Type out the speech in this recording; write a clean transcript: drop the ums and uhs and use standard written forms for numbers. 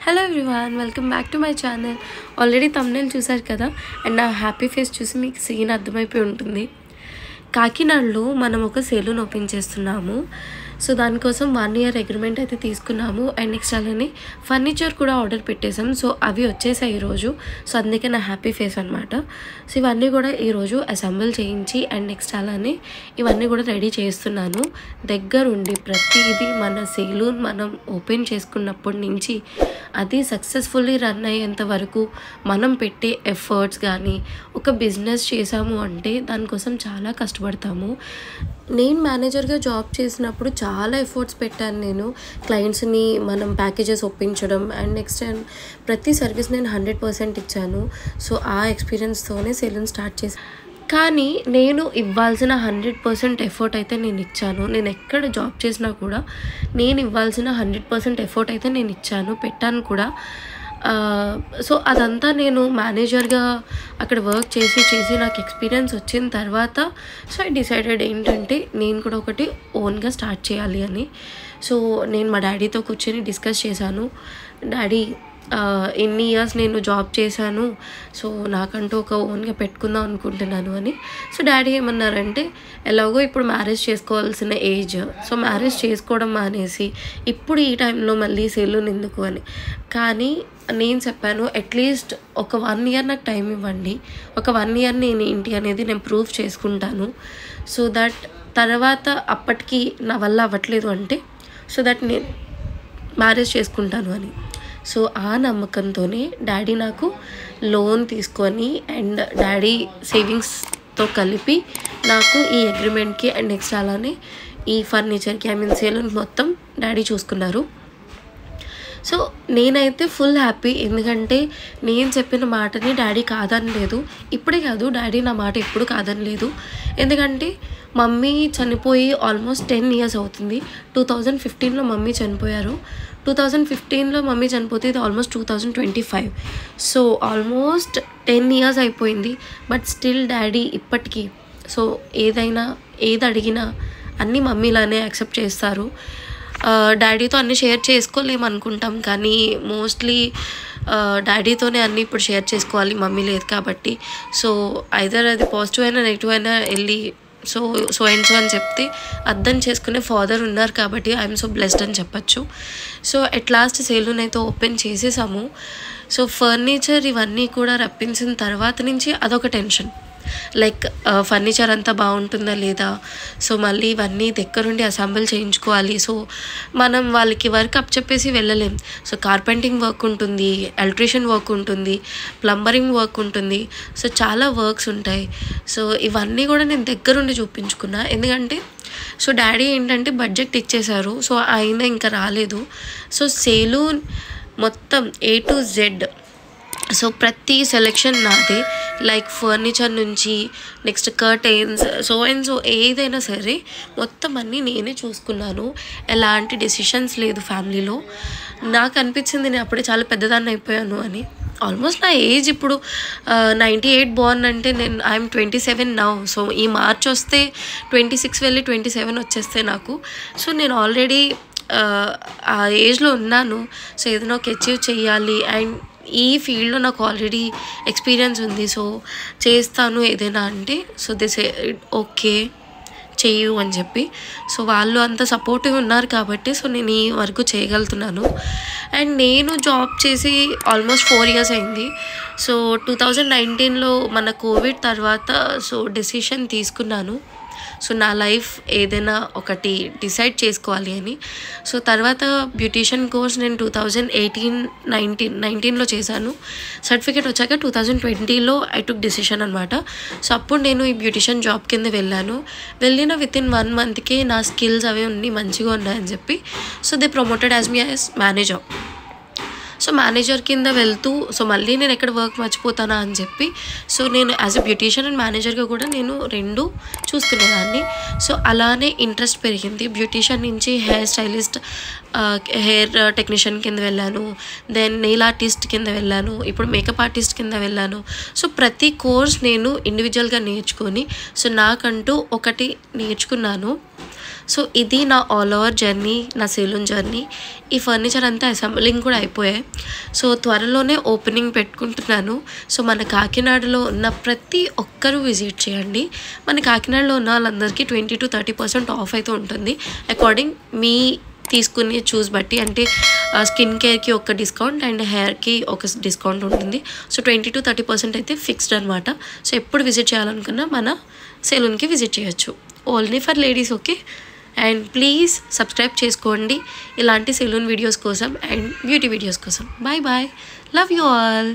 Hello everyone, welcome back to my channel. Already thumbnail చూసారు కదా, and నా happy face చూసి మీకు సీన్ అర్థమైపోయి ఉంటుంది. కాకినాడలో మనం ఒక సెలూన్ ఓపెన్ చేస్తున్నాము. సో దానికోసం 1 year అగ్రిమెంట్ అయితే తీసుకున్నాము. అండ్ నెక్స్ట్ అలానే ఫర్నిచర్ కూడా ఆర్డర్ పెట్టేసాం. సో అవి వచ్చేసాయి ఈరోజు. సో అందుకే నా హ్యాపీ ఫేస్ అనమాట. సో ఇవన్నీ కూడా ఈరోజు అసెంబుల్ చేయించి అండ్ నెక్స్ట్ అలానే ఇవన్నీ కూడా రెడీ చేస్తున్నాను. దగ్గరుండి ప్రతిదీ మన సెలూన్ మనం ఓపెన్ చేసుకున్నప్పటి నుంచి అది సక్సెస్ఫుల్లీ రన్ అయ్యేంత వరకు మనం పెట్టే ఎఫర్ట్స్ కానీ, ఒక బిజినెస్ చేసాము అంటే దానికోసం చాలా కష్టపడతాము. నేను మేనేజర్గా జాబ్ చేసినప్పుడు చాలా ఎఫర్ట్స్ పెట్టాను. నేను క్లయింట్స్ని మనం ప్యాకేజెస్ ఒప్పించడం అండ్ నెక్స్ట్ ప్రతి సర్వీస్ నేను 100% ఇచ్చాను. సో ఆ ఎక్స్పీరియన్స్తోనే సెలూన్ స్టార్ట్ చేశాను. కానీ నేను ఇవ్వాల్సిన 100% ఎఫర్ట్ అయితే నేను ఇచ్చాను. నేను ఎక్కడ జాబ్ చేసినా కూడా నేను ఇవ్వాల్సిన 100% ఎఫర్ట్ అయితే నేను ఇచ్చాను, పెట్టాను కూడా. సో అదంతా నేను మేనేజర్గా అక్కడ వర్క్ చేసి నాకు ఎక్స్పీరియన్స్ వచ్చిన తర్వాత సో ఐ డిసైడెడ్ ఏంటంటే నేను కూడా ఒకటి ఓన్గా స్టార్ట్ చేయాలి అని. సో నేను మా డాడీతో కూర్చొని డిస్కస్ చేశాను. డాడీ, ఎన్ని ఇయర్స్ నేను జాబ్ చేశాను, సో నాకంటూ ఒక ఓన్గా పెట్టుకుందాం అనుకుంటున్నాను అని. సో డాడీ ఏమన్నారంటే, ఎలాగో ఇప్పుడు మ్యారేజ్ చేసుకోవాల్సిన ఏజ్, సో మ్యారేజ్ చేసుకోవడం మానేసి ఇప్పుడు ఈ టైంలో మళ్ళీ సెలూన్ ఎందుకు అని. కానీ నేను చెప్పాను, అట్లీస్ట్ ఒక 1 year నాకు టైం ఇవ్వండి. ఒక 1 year నేను ఏంటి అనేది నేను ప్రూఫ్ చేసుకుంటాను. సో దట్ తర్వాత అప్పటికి నా వల్ల అవ్వట్లేదు అంటే సో దట్ నేను మ్యారేజ్ చేసుకుంటాను అని. సో ఆ నమ్మకంతోనే డాడీ నాకు లోన్ తీసుకొని అండ్ డాడీ సేవింగ్స్తో కలిపి నాకు ఈ అగ్రిమెంట్కి అండ్ నెక్స్ట్ అలానే ఈ ఫర్నిచర్కి సెలూన్ మొత్తం డాడీ చూసుకున్నారు. సో నేనైతే ఫుల్ హ్యాపీ. ఎందుకంటే నేను చెప్పిన మాటని డాడీ కాదనలేదు. ఇప్పుడే కాదు, డాడీ నా మాట ఎప్పుడు కాదనలేదు. ఎందుకంటే మమ్మీ చనిపోయి ఆల్మోస్ట్ 10 years అవుతుంది. 2015లో మమ్మీ చనిపోయారు. 2015లో మమ్మీ చనిపోతే ఇది ఆల్మోస్ట్ 2025. సో ఆల్మోస్ట్ 10 years అయిపోయింది. బట్ స్టిల్ డాడీ ఇప్పటికీ సో ఏది అడిగినా అన్నీ మమ్మీలానే యాక్సెప్ట్ చేస్తారు. డాడీతో అన్నీ షేర్ చేసుకోలేము అనుకుంటాం, కానీ మోస్ట్లీ డాడీతోనే అన్నీ ఇప్పుడు షేర్ చేసుకోవాలి, మమ్మీ లేదు కాబట్టి. సో ఐదర్ అది పాజిటివ్ అయినా నెగిటివ్ అయినా వెళ్ళి సో అండ్ సో అని చెప్తే అర్థం చేసుకునే ఫాదర్ ఉన్నారు కాబట్టి ఐఎమ్ సో బ్లెస్డ్ అని చెప్పచ్చు. సో అట్ లాస్ట్ సెలూన్ అయితే ఓపెన్ చేసేసాము. సో ఫర్నిచర్ ఇవన్నీ కూడా రప్పించిన తర్వాత నుంచి అదొక టెన్షన్, లైక్ ఫర్నిచర్ అంతా బాగుంటుందా లేదా, సో మళ్ళీ ఇవన్నీ దగ్గరుండి అసెంబుల్ చేయించుకోవాలి. సో మనం వాళ్ళకి వర్క్ అప్ చెప్పేసి వెళ్ళలేం. సో కార్పెంటింగ్ వర్క్ ఉంటుంది, ఎలక్ట్రీషియన్ వర్క్ ఉంటుంది, ప్లంబరింగ్ వర్క్ ఉంటుంది. సో చాలా వర్క్స్ ఉంటాయి. సో ఇవన్నీ కూడా నేను దగ్గరుండి చూపించుకున్నా. ఎందుకంటే సో డాడీ ఏంటంటే బడ్జెట్ ఇచ్చేశారు. సో ఆయన ఇంకా రాలేదు. సో సెలూన్ మొత్తం A to Z, సో ప్రతి సెలెక్షన్ నాదే. లైక్ ఫర్నిచర్ నుంచి నెక్స్ట్ కర్టెన్స్ సో ఏదైనా సరే మొత్తం అన్నీ నేనే చూసుకున్నాను. ఎలాంటి డెసిషన్స్ లేదు ఫ్యామిలీలో. నాకు అనిపించింది నేను అప్పుడే చాలా పెద్దదాన్ని అయిపోయాను అని. ఆల్మోస్ట్ నా ఏజ్ ఇప్పుడు 98 బోర్న్ అంటే నేను ఐఎమ్ 27 నౌ. సో ఈ మార్చ్ వస్తే 26 వెళ్ళి 27 వచ్చేస్తే నాకు. సో నేను ఆల్రెడీ ఆ ఏజ్లో ఉన్నాను. సో ఏదైనా ఒక అచీవ్ చెయ్యాలి అండ్ ఈ ఫీల్డ్లో నాకు ఆల్రెడీ ఎక్స్పీరియన్స్ ఉంది. సో చేస్తాను ఏదైనా అంటే సో దిస్ ఓకే చెయ్యు అని చెప్పి సో వాళ్ళు అంత సపోర్టివ్ ఉన్నారు కాబట్టి సో నేను ఈ వరకు చేయగలుగుతున్నాను. అండ్ నేను జాబ్ చేసి ఆల్మోస్ట్ 4 years అయింది. సో 2019లో మన కోవిడ్ తర్వాత సో డెసిషన్ తీసుకున్నాను. సో నా లైఫ్ ఏదైనా ఒకటి డిసైడ్ చేసుకోవాలి అని. సో తర్వాత బ్యూటీషియన్ కోర్స్ నేను 2018-19లో చేశాను. సర్టిఫికేట్ వచ్చాక 2020లో ఐ టుక్ డెసిషన్ అనమాట. సో అప్పుడు నేను ఈ బ్యూటీషియన్ జాబ్ కింద వెళ్ళిన వితిన్ 1 monthకే నా స్కిల్స్ అవి అన్నీ మంచిగా ఉన్నాయని చెప్పి so they promoted as me as manager. So manager కింద వెళ్తూ సో మళ్ళీ నేను ఎక్కడ వర్క్ మర్చిపోతానా అని చెప్పి సో నేను యాజ్ ఎ బ్యూటీషియన్ అండ్ మేనేజర్గా కూడా నేను 2 చూసుకునేదాన్ని. సో అలానే ఇంట్రెస్ట్ పెరిగింది. బ్యూటీషియన్ నుంచి హెయిర్ స్టైలిస్ట్, హెయిర్ టెక్నీషియన్ కింద వెళ్ళాను. దెన్ నెయిల్ ఆర్టిస్ట్ కింద వెళ్ళాను. ఇప్పుడు మేకప్ ఆర్టిస్ట్ కింద వెళ్ళాను. సో ప్రతి కోర్స్ నేను ఇండివిజువల్గా నేర్చుకొని సో నాకంటూ ఒకటి నేర్చుకున్నాను. సో ఇది నా ఆల్ ఓవర్ జర్నీ, నా సెలూన్ జర్నీ. ఈ ఫర్నిచర్ అంతా అసెంబ్లింగ్ కూడా అయిపోయాయి. సో త్వరలోనే ఓపెనింగ్ పెట్టుకుంటున్నాను. సో మన కాకినాడలో ఉన్న ప్రతి ఒక్కరూ విజిట్ చేయండి. మన కాకినాడలో ఉన్న వాళ్ళందరికీ 20 to 30% ఆఫ్ అయితే ఉంటుంది. అకార్డింగ్ మీ తీసుకునే చూస్ బట్టి, అంటే స్కిన్ కేర్కి ఒక డిస్కౌంట్ అండ్ హెయిర్కి ఒక డిస్కౌంట్ ఉంటుంది. సో 20 to 30% అయితే ఫిక్స్డ్ అనమాట. సో ఎప్పుడు విజిట్ చేయాలనుకున్నా మన సెలూన్కి విజిట్ చేయొచ్చు. Only for ladies, okay. And please subscribe చేసుకోండి ఇలాంటి సెలూన్ వీడియోస్ కోసం అండ్ బ్యూటీ వీడియోస్ కోసం. Bye bye, love you all.